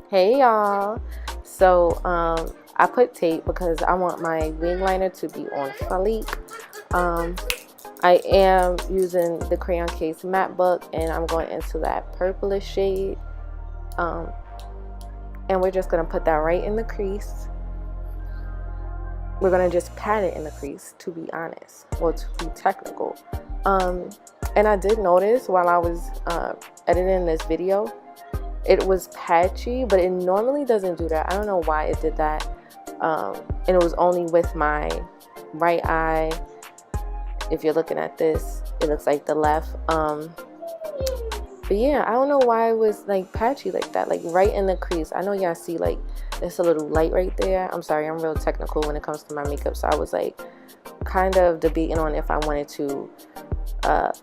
Hey y'all. So I put tape because I want my wing liner to be on fleek. I am using the Crayon Case matte book, and I'm going into that purplish shade. And we're just gonna put that right in the crease. We're gonna just pat it in the crease, to be honest, or to be technical. And I did notice while I was editing this video, it was patchy, but it normally doesn't do that. I don't know why it did that. And it was only with my right eye. If you're looking at this, it looks like the left. But yeah, I don't know why it was like patchy like that, like right in the crease. I know y'all see like it's a little light right there. I'm sorry, I'm real technical when it comes to my makeup, so I was like kind of debating on if I wanted to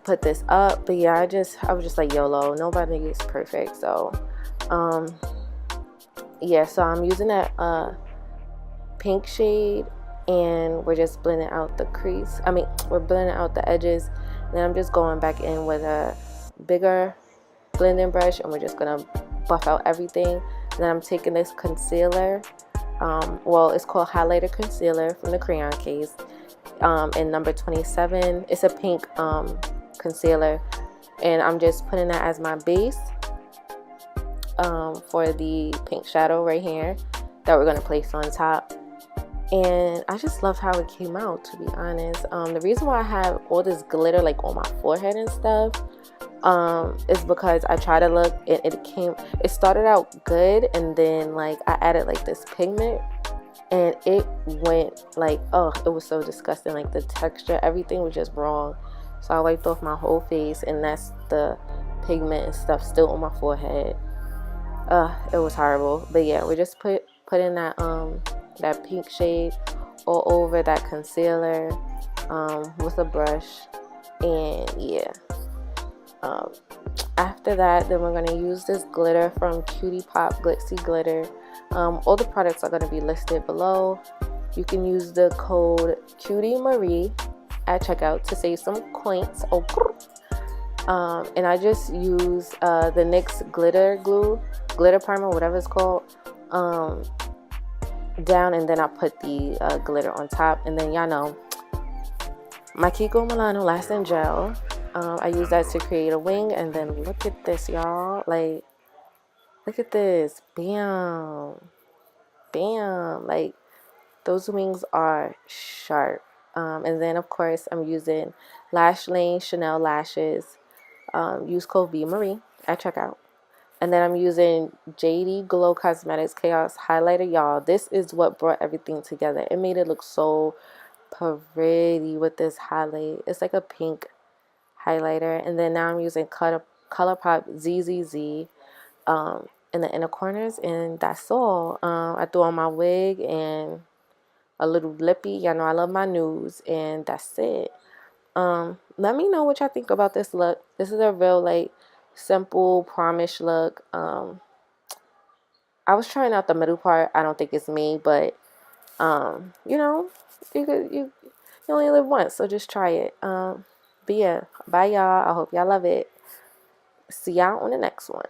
put this up. But yeah, I was just like YOLO, nobody is perfect. So yeah, so I'm using that pink shade, and we're just blending out the crease. We're blending out the edges. And then I'm just going back in with a bigger blending brush, and we're just gonna buff out everything. And then I'm taking this concealer, well, it's called highlighter concealer from the Crayon Case, in number 27. It's a pink concealer, and I'm just putting that as my base for the pink shadow right here that we're gonna place on top. And I just love how it came out, to be honest. The reason why I have all this glitter like on my forehead and stuff is because I try to look, and it started out good, and then like I added like this pigment, and it went like, oh, it was so disgusting. Like the texture, everything was just wrong. So I wiped off my whole face, and that's the pigment and stuff still on my forehead. It was horrible. But yeah, we just putting that that pink shade all over that concealer with a brush. And yeah, after that, then we're going to use this glitter from Cutie Pop Glitzy Glitter. All the products are going to be listed below. You can use the code CutieMarie at checkout to save some coins. And I just use the NYX glitter primer, whatever it's called, down, and then I put the glitter on top. And then y'all know my Kiko Milano lasting gel. I use that to create a wing. And then look at this, y'all. Like, look at this. Bam, bam. Like, those wings are sharp. And then of course I'm using Lash Lane Chanel lashes. Use code VMarie at checkout. And then I'm using JD Glow Cosmetics Chaos Highlighter. Y'all, this is what brought everything together. It made it look so pretty with this highlight. It's like a pink highlighter. And then now I'm using ColourPop ZZZ in the inner corners. And that's all. I threw on my wig and a little lippy. Y'all know I love my nudes. And that's it. Let me know what y'all think about this look. This is a real like simple promish look. I was trying out the middle part. I don't think it's me, but you know, you only live once, so just try it. But yeah, bye y'all. I hope y'all love it. See y'all on the next one.